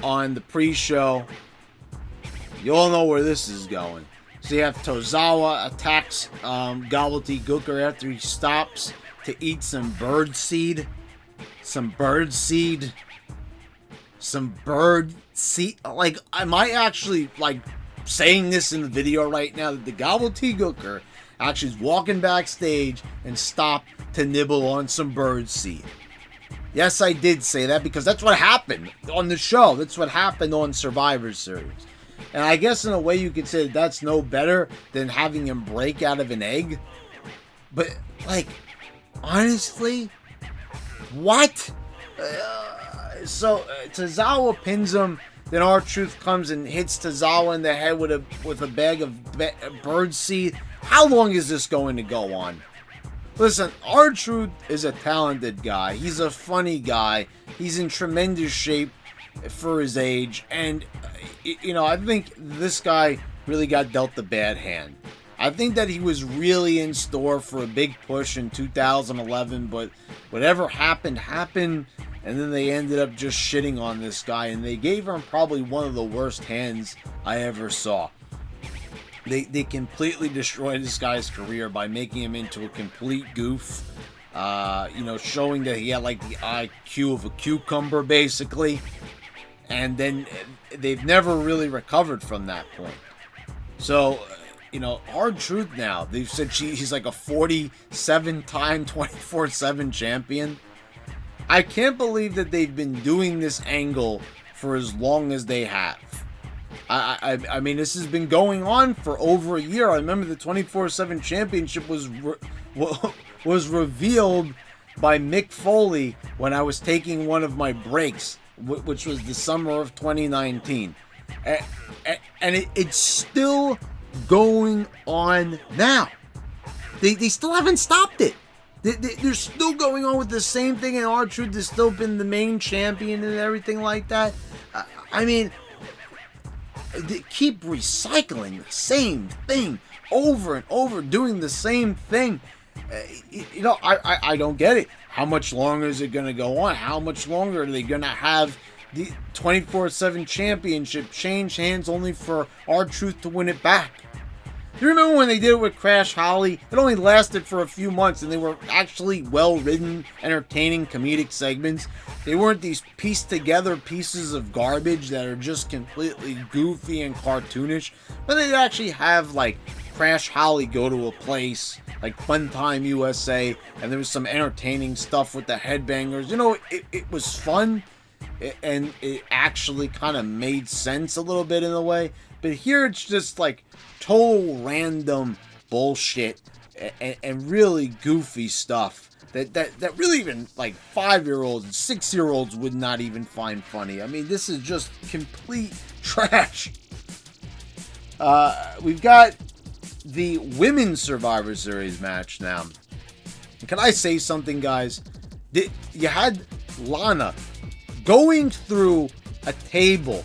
on the pre-show. You all know where this is going. So you have Tozawa attacks Gobbledygooker after he stops to eat some bird seed. Like, am I actually, like, saying this in the video right now, that the Gobbledygooker actually is walking backstage and stopped to nibble on some bird seed? Yes, I did say that, because that's what happened on the show. That's what happened on Survivor Series. And I guess in a way you could say that's no better than having him break out of an egg. But, like, honestly, what? So Tozawa pins him. Then R-Truth comes and hits Tozawa in the head with a bag of bird seed. How long is this going to go on? Listen, R-Truth is a talented guy. He's a funny guy. He's in tremendous shape for his age. And, I think this guy really got dealt a bad hand. I think that he was really in store for a big push in 2011, but whatever happened, and then they ended up just shitting on this guy, and they gave him probably one of the worst hands I ever saw. They completely destroyed this guy's career by making him into a complete goof, showing that he had like the IQ of a cucumber, basically, and then they've never really recovered from that point. So, R-Truth now, they've said he's like a 47-time 24/7 champion. I can't believe that they've been doing this angle for as long as they have. I mean, this has been going on for over a year. I remember the 24/7 championship was revealed by Mick Foley when I was taking one of my breaks, which was the summer of 2019. And it's still going on now. They still haven't stopped it. They're still going on with the same thing, and R-Truth has still been the main champion and everything like that. I mean, they keep recycling the same thing over and over, doing the same thing. I don't get it. How much longer is it going to go on? How much longer are they going to have the 24/7 championship change hands only for R-Truth to win it back? You remember when they did it with Crash Holly? It only lasted for a few months, and they were actually well-written, entertaining, comedic segments. They weren't these pieced-together pieces of garbage that are just completely goofy and cartoonish. But they'd actually have, like, Crash Holly go to a place, like Fun Time USA, and there was some entertaining stuff with the headbangers. It was fun, and it actually kind of made sense a little bit in a way. But here it's just like total random bullshit and really goofy stuff that really even like 5-year-olds and 6-year-olds would not even find funny. I mean, this is just complete trash. We've got the Women's Survivor Series match now. Can I say something, guys? You had Lana going through a table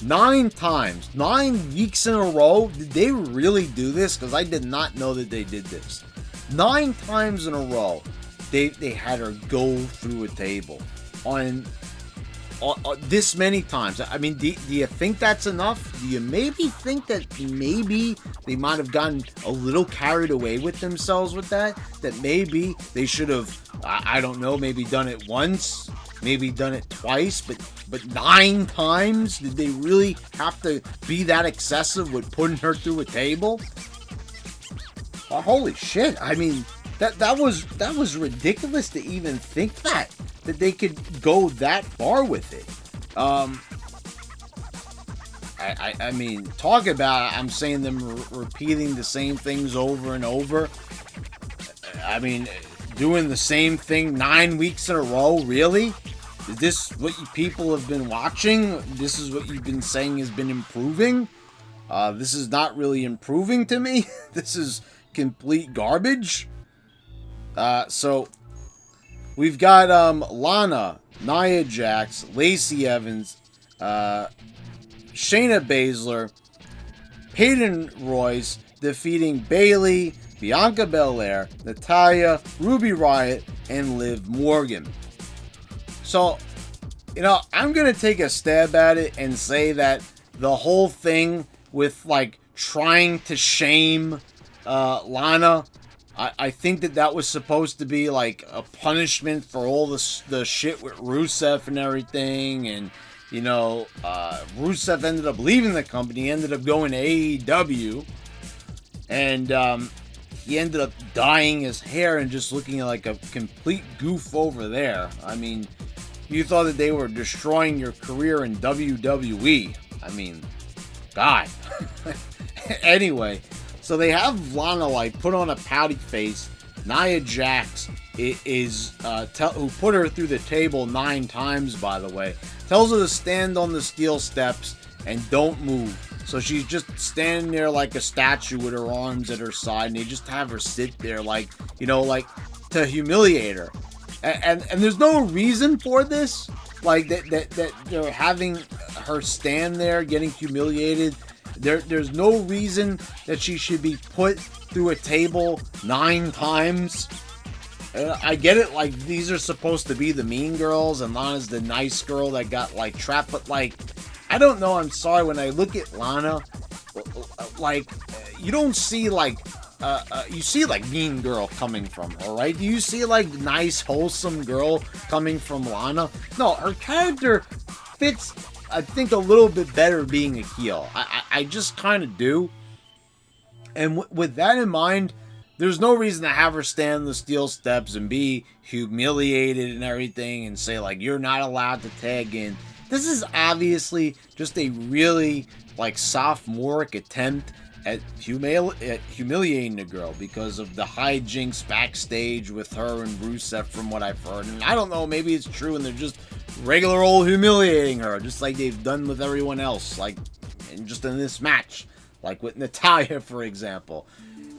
9 times, 9 weeks in a row. Did they really do this? Because I did not know that they did this. 9 times in a row, they had her go through a table on this many times. I mean, do you think that's enough? Do you maybe think that maybe they might have gotten a little carried away with themselves with that? That maybe they should have, I don't know, maybe done it once, maybe done it twice, but 9 times? Did they really have to be that excessive with putting her through a table? Oh, holy shit! I mean, that was ridiculous to even think that they could go that far with it. I mean, talk about, I'm saying them repeating the same things over and over. I mean, doing the same thing 9 weeks in a row, really? Is this what you people have been watching? This is what you've been saying has been improving? This is not really improving to me. This is complete garbage. So, we've got Lana, Nia Jax, Lacey Evans, Shayna Baszler, Peyton Royce defeating Bayley, Bianca Belair, Natalya, Ruby Riott, and Liv Morgan. So, I'm going to take a stab at it and say that the whole thing with, like, trying to shame Lana, I think that was supposed to be, like, a punishment for all the shit with Rusev and everything, and Rusev ended up leaving the company, ended up going to AEW, and he ended up dyeing his hair and just looking like a complete goof over there. I mean, you thought that they were destroying your career in WWE. I mean, God. Anyway, so they have Lana, like, put on a pouty face. Nia Jax who put her through the table 9 times, by the way, tells her to stand on the steel steps and don't move. So she's just standing there like a statue with her arms at her side, and they just have her sit there like to humiliate her. And there's no reason for this, like that they're having her stand there getting humiliated. There's no reason that she should be put through a table 9 times. I get it, like, these are supposed to be the mean girls, and Lana's the nice girl that got, like, trapped, but, like, I don't know, I'm sorry, when I look at Lana, like, you don't see, like, you see, like, mean girl coming from her, right? Do you see, like, nice, wholesome girl coming from Lana? No, her character fits, I think, a little bit better being a heel. I just kind of do. And with that in mind, there's no reason to have her stand on the steel steps and be humiliated and everything and say, like, you're not allowed to tag in. This is obviously just a really, like, sophomoric attempt at humiliating the girl because of the hijinks backstage with her and Rusev, from what I've heard. And I don't know, maybe it's true and they're just regular old humiliating her, just like they've done with everyone else, like, and just in this match, like with Natalya, for example.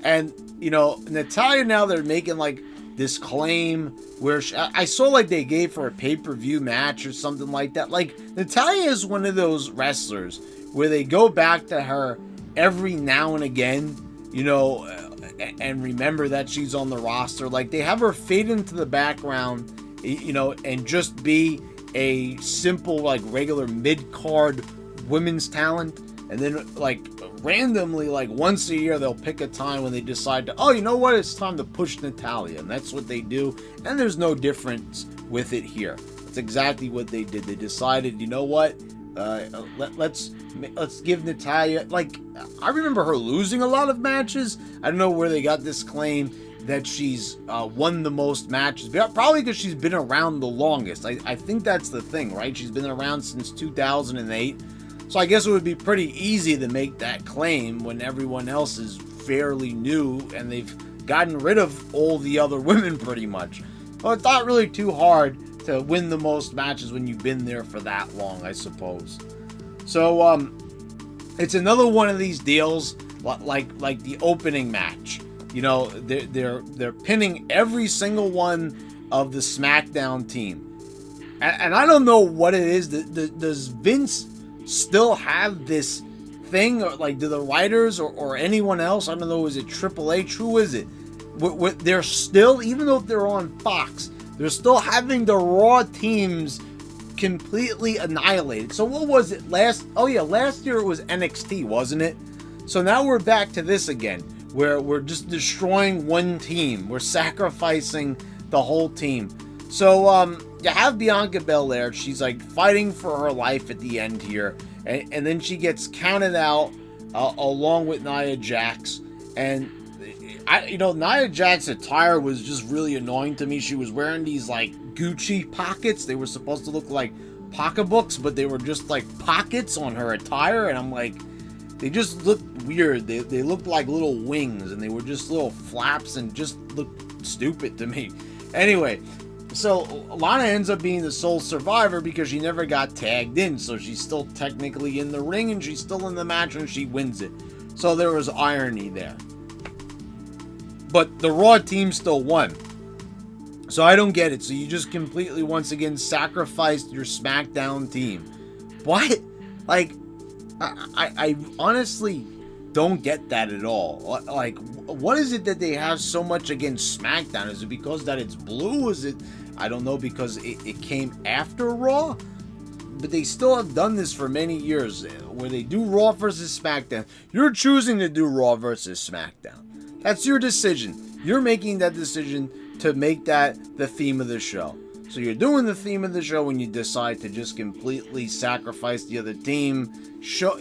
And, Natalya, now they're making, like, this claim where I saw, like, they gave her a pay-per-view match or something like that. Like, Natalya is one of those wrestlers where they go back to her every now and again, and remember that she's on the roster. Like, they have her fade into the background, and just be a simple, like, regular mid-card women's talent. And then, like, randomly, like, once a year, they'll pick a time when they decide to, oh, you know what, it's time to push Natalya. And that's what they do. And there's no difference with it here. That's exactly what they did. They decided, you know what, let's give Natalya, like, I remember her losing a lot of matches. I don't know where they got this claim that she's won the most matches. Probably because she's been around the longest. I think that's the thing, right? She's been around since 2008. So I guess it would be pretty easy to make that claim when everyone else is fairly new and they've gotten rid of all the other women pretty much. Well, it's not really too hard to win the most matches when you've been there for that long, I suppose. So it's another one of these deals like the opening match. They're pinning every single one of the SmackDown team. And I don't know what it is. Does Vince still have this thing, or like, do the writers or anyone else, I don't know, is it Triple H, who is it, they're still, even though they're on Fox, they're still having the Raw teams completely annihilated. So what was it last year it was NXT, wasn't it? So now we're back to this again, where we're just destroying one team, we're sacrificing the whole team. So, you have Bianca Belair. She's like fighting for her life at the end here. And then she gets counted out along with Nia Jax. And, Nia Jax's attire was just really annoying to me. She was wearing these like Gucci pockets. They were supposed to look like pocketbooks, but they were just like pockets on her attire. And I'm like, they just looked weird. They looked like little wings, and they were just little flaps and just looked stupid to me. Anyway, so Lana ends up being the sole survivor because she never got tagged in, so she's still technically in the ring and she's still in the match and she wins it. So there was irony there. But the Raw team still won. So I don't get it. So you just completely, once again, sacrificed your SmackDown team. What? Like, I honestly don't get that at all. Like, what is it that they have so much against SmackDown? Is it because that it's blue? Is it, I don't know, because it came after Raw? But they still have done this for many years, where they do Raw versus SmackDown. You're choosing to do Raw versus SmackDown. That's your decision. You're making that decision to make that the theme of the show. So you're doing the theme of the show when you decide to just completely sacrifice the other team. Show,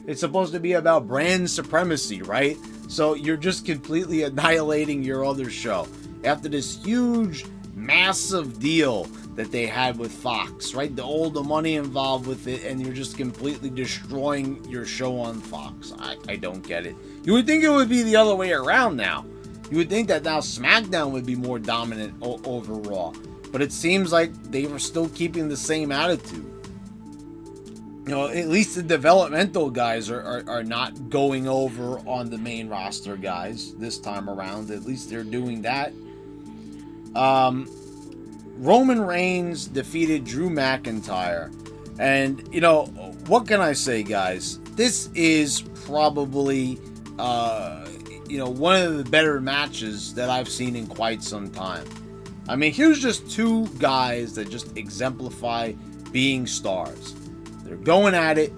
it's supposed to be about brand supremacy, right? So you're just completely annihilating your other show after this huge, massive deal that they had with Fox, right? All the money involved with it, and you're just completely destroying your show on Fox. I don't get it. You would think it would be the other way around now. You would think that now SmackDown would be more dominant over Raw. But it seems like they were still keeping the same attitude. At least the developmental guys are not going over on the main roster guys this time around. At least they're doing that. Roman Reigns defeated Drew McIntyre. And, what can I say, guys? This is probably, one of the better matches that I've seen in quite some time. I mean, here's just two guys that just exemplify being stars. They're going at it.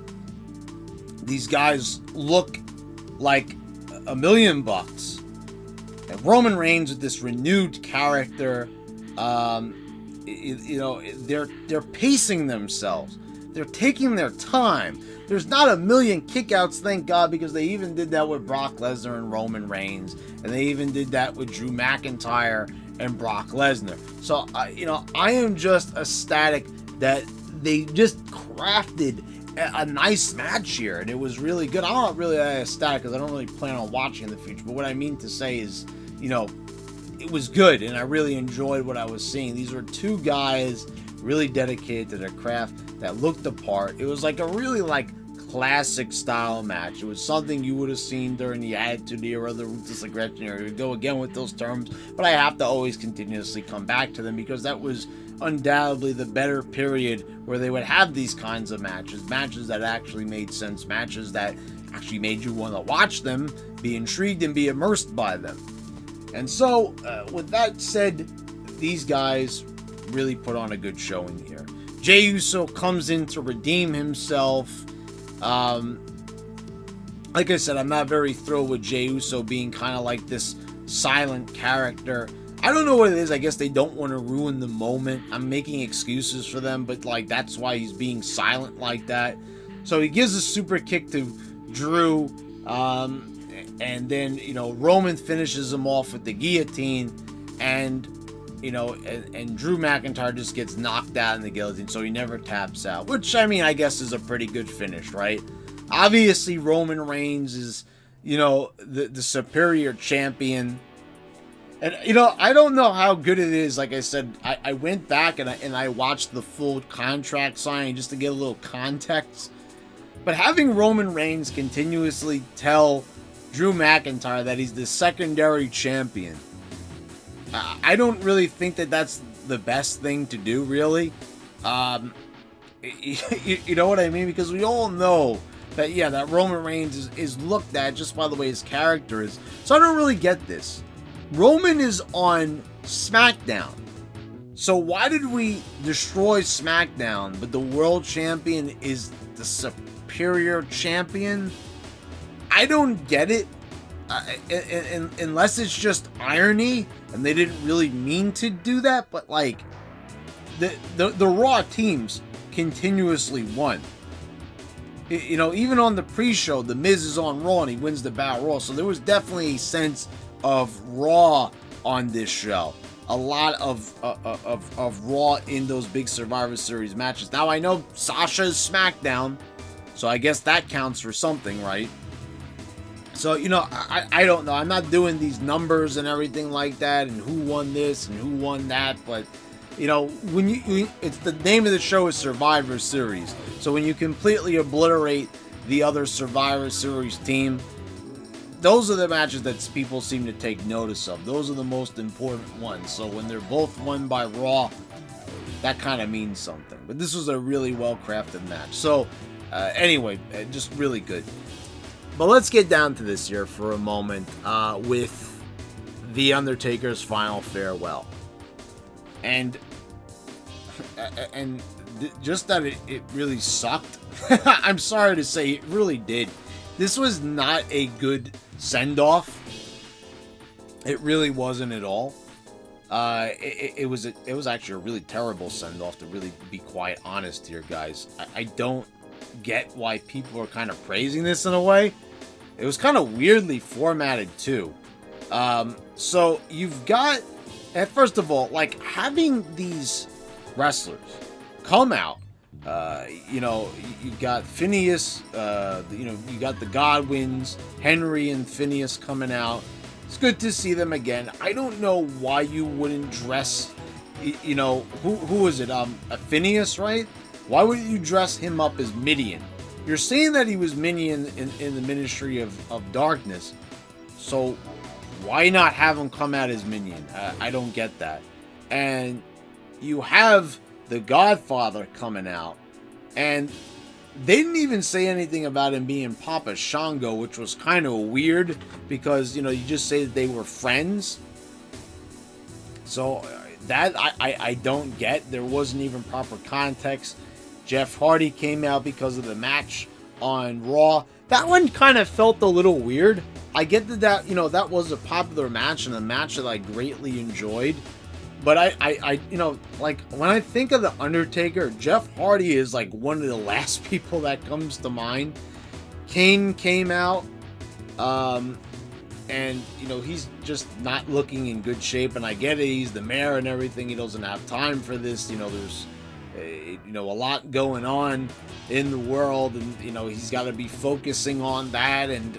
These guys look like $1 million. And Roman Reigns with this renewed character, they're pacing themselves. They're taking their time. There's not a million kickouts, thank God, because they even did that with Brock Lesnar and Roman Reigns, and they even did that with Drew McIntyre and Brock Lesnar. So, I am just ecstatic that they just crafted a nice match here, and it was really good. I'm not really ecstatic because I don't really plan on watching in the future, but what I mean to say is, it was good, and I really enjoyed what I was seeing. These were two guys really dedicated to their craft that looked the part. It was like a really classic style match. It was something you would have seen during the Attitude Era, the Ruthless Aggression Era. We go again with those terms, but I have to always continuously come back to them because that was undoubtedly the better period where they would have these kinds of matches that actually made sense, matches that actually made you want to watch them, be intrigued, and be immersed by them. And so, with that said, these guys really put on a good showing here. Jey Uso comes in to redeem himself. Like I said, I'm not very thrilled with Jey Uso being kind of like this silent character. I don't know what it is. I guess they don't want to ruin the moment. I'm making excuses for them, but that's why he's being silent like that. So he gives a super kick to Drew, and then Roman finishes him off with the guillotine, and Drew McIntyre just gets knocked out in the guillotine, so he never taps out, which, I guess is a pretty good finish, right? Obviously, Roman Reigns is, the superior champion. And, I don't know how good it is. Like I said, I went back and I watched the full contract signing just to get a little context. But having Roman Reigns continuously tell Drew McIntyre that he's the secondary champion, I don't really think that that's the best thing to do, really. You know what I mean? Because we all know that, that Roman Reigns is looked at just by the way his character is. So I don't really get this. Roman is on SmackDown. So why did we destroy SmackDown, but the world champion is the superior champion? I don't get it. Unless it's just irony and they didn't really mean to do that, but the Raw teams continuously won. You know, even on the pre-show, The Miz is on Raw and he wins the Battle Royal. So there was definitely a sense of Raw on this show. A lot of Raw in those big Survivor Series matches. Now, I know Sasha is SmackDown, so I guess that counts for something, right? So, you know, I don't know. I'm not doing these numbers and everything like that and who won this and who won that, but, you know, it's the name of the show is Survivor Series. So when you completely obliterate the other Survivor Series team, those are the matches that people seem to take notice of. Those are the most important ones. So when they're both won by Raw, that kind of means something. But this was a really well-crafted match. So anyway, just really good. But let's get down to this here for a moment with The Undertaker's final farewell. And just that it really sucked. I'm sorry to say, it really did. This was not a good send-off. It really wasn't at all. It was actually a really terrible send-off, to really be quite honest here, guys. I don't get why people are kind of praising this in a way. It was kind of weirdly formatted too. So you've got, first of all, like, having these wrestlers come out. You know, you've got Phineas, you know, you got the Godwins, Henry and Phineas coming out. It's good to see them again. I don't know why you wouldn't dress, you know, who is it? Phineas, right? Why wouldn't you dress him up as Midian? You're saying that he was Midian in the Ministry of Darkness, so why not have him come out as Midian? I don't get that. And you have the Godfather coming out, and they didn't even say anything about him being Papa Shango, which was kind of weird, because, you know, you just say that they were friends. So that I don't get. There wasn't even proper context. Jeff Hardy came out because of the match on Raw. That one kind of felt a little weird. I get that, you know, that was a popular match and a match that I greatly enjoyed. But I you know, like, when I think of The Undertaker, Jeff Hardy is like one of the last people that comes to mind. Kane came out, and, you know, he's just not looking in good shape. And I get it, he's the mayor and everything. He doesn't have time for this. You know, there's, you know, a lot going on in the world, and, you know, he's got to be focusing on that. And,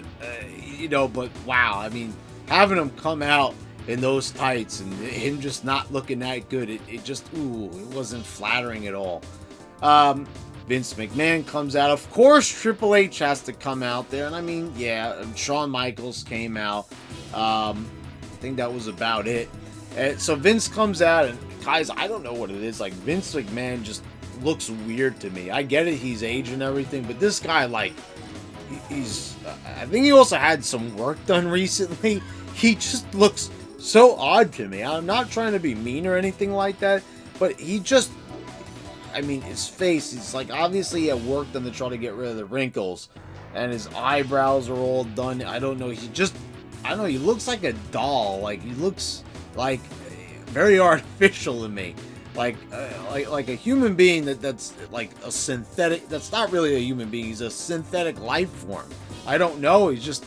you know, but wow, I mean, having him come out in those tights and him just not looking that good, it just, ooh, it wasn't flattering at all. Vince McMahon comes out. Of course, Triple H has to come out there. And I mean, yeah, Shawn Michaels came out. I think that was about it. So Vince comes out, and guys, I don't know what it is. Like, Vince McMahon just looks weird to me. I get it, he's aged and everything, but this guy, like, he's, I think he also had some work done recently. He just looks so odd to me. I'm not trying to be mean or anything like that, but he just, I mean, his face, it's like, obviously he had work done to try to get rid of the wrinkles, and his eyebrows are all done. I don't know, he just, I don't know, he looks like a doll. Like, he looks like very artificial to me. Like a human being that's like a synthetic, that's not really a human being, he's a synthetic life form. I don't know, he's just,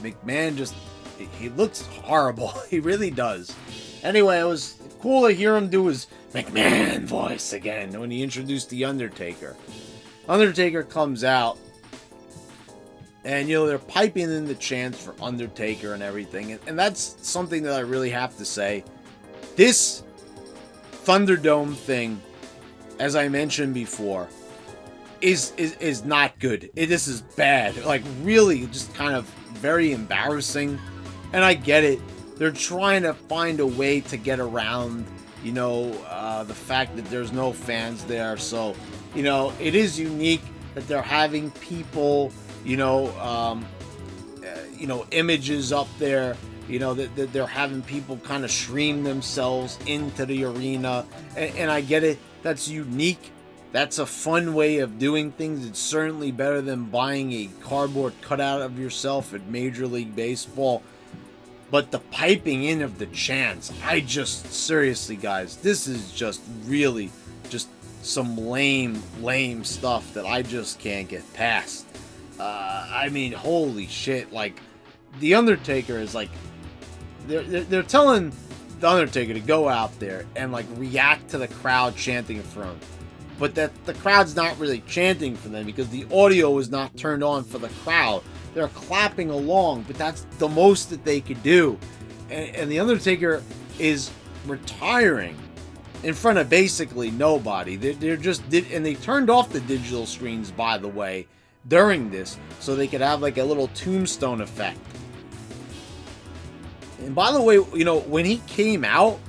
McMahon just, he looks horrible. He really does. Anyway, it was cool to hear him do his McMahon voice again when he introduced The Undertaker. Undertaker comes out, and, you know, they're piping in the chants for Undertaker and everything. And that's something that I really have to say. This ThunderDome thing, as I mentioned before, is not good. This is bad. Like, really, just kind of very embarrassing. And I get it. They're trying to find a way to get around, you know, the fact that there's no fans there. So, you know, it is unique that they're having people, you know, images up there, you know, that they're having people kind of stream themselves into the arena. And I get it. That's unique. That's a fun way of doing things. It's certainly better than buying a cardboard cutout of yourself at Major League Baseball. But the piping in of the chants, seriously, guys, this is just really just some lame stuff that I just can't get past. I mean, holy shit, like, The Undertaker is like, they're telling The Undertaker to go out there and, like, react to the crowd chanting for him. But that the crowd's not really chanting for them because the audio is not turned on for the crowd. They're clapping along, but that's the most that they could do. And The Undertaker is retiring in front of basically nobody. They're just, and they turned off the digital screens, by the way, during this, so they could have like a little tombstone effect. And by the way, you know, when he came out,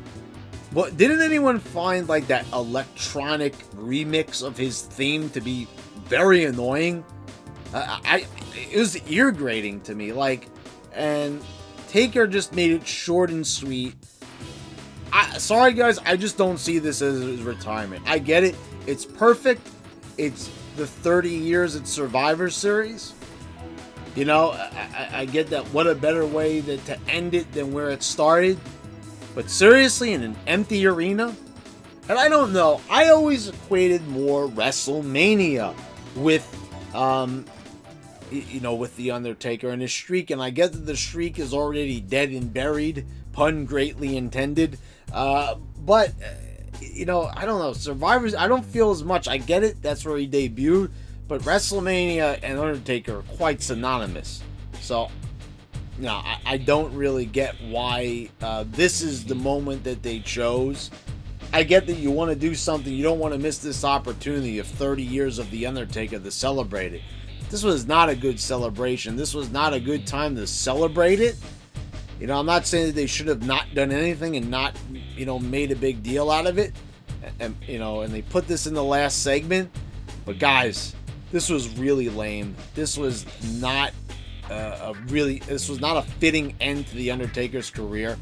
but didn't anyone find like that electronic remix of his theme to be very annoying? It was ear grating to me, like, and Taker just made it short and sweet. Sorry guys, I just don't see this as his retirement. I get it, it's perfect. It's the 30 years at Survivor Series. You know, I get that. What a better way to end it than where it started. But seriously, in an empty arena? And I don't know, I always equated more WrestleMania with, you know, with The Undertaker and his streak. And I get that the streak is already dead and buried, pun greatly intended. But, you know, I don't know, Survivors, I don't feel as much. I get it, that's where he debuted. But WrestleMania and Undertaker are quite synonymous. So, no, I don't really get why this is the moment that they chose. I get that you want to do something. You don't want to miss this opportunity of 30 years of The Undertaker to celebrate it. This was not a good celebration. This was not a good time to celebrate it. You know, I'm not saying that they should have not done anything and not, you know, made a big deal out of it. And you know, and they put this in the last segment. But guys, this was really lame. This was not this was not a fitting end to The Undertaker's career.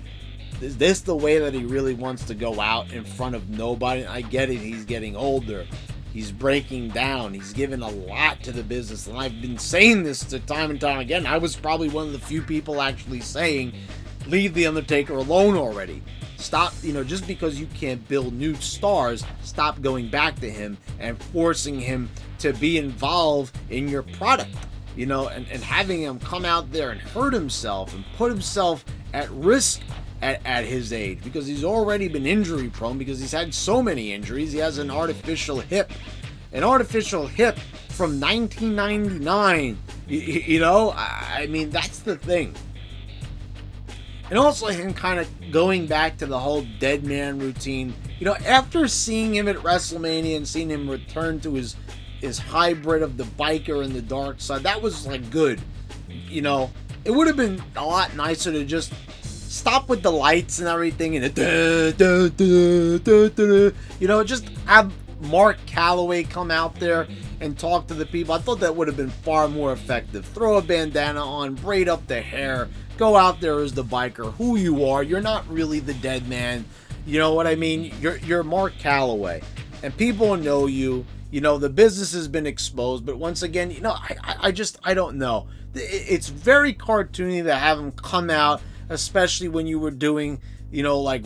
Is this the way that he really wants to go out in front of nobody? I get it, he's getting older. He's breaking down. He's given a lot to the business. And I've been saying this time and time again. I was probably one of the few people actually saying, leave The Undertaker alone already. Stop, you know, just because you can't build new stars, stop going back to him and forcing him to be involved in your product. You know, and having him come out there and hurt himself and put himself at risk at his age, because he's already been injury prone, because he's had so many injuries. He has an artificial hip from 1999. You know, I mean, that's the thing. And also him kind of going back to the whole dead man routine. You know, after seeing him at WrestleMania and seeing him return to his hybrid of the biker and the dark side, that was like good. You know, it would have been a lot nicer to just stop with the lights and everything and you know, just have Mark Calloway come out there and talk to the people. I thought that would have been far more effective. Throw a bandana on, braid up the hair, go out there as the biker, who you are. You're not really the dead man. You know what I mean? You're Mark Calloway, and people know you. You know, the business has been exposed, but once again, you know, I don't know. It's very cartoony to have him come out, especially when you were doing, you know, like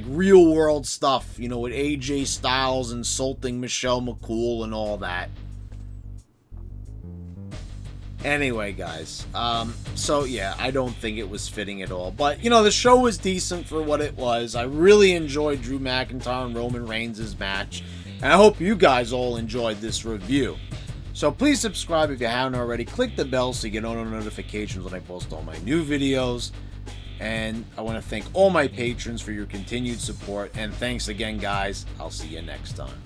real world stuff, you know, with AJ Styles insulting Michelle McCool and all that. Anyway, guys, so yeah, I don't think it was fitting at all. But, you know, the show was decent for what it was. I really enjoyed Drew McIntyre and Roman Reigns' match. And I hope you guys all enjoyed this review. So please subscribe if you haven't already. Click the bell so you get all notifications when I post all my new videos. And I want to thank all my patrons for your continued support. And thanks again, guys. I'll see you next time.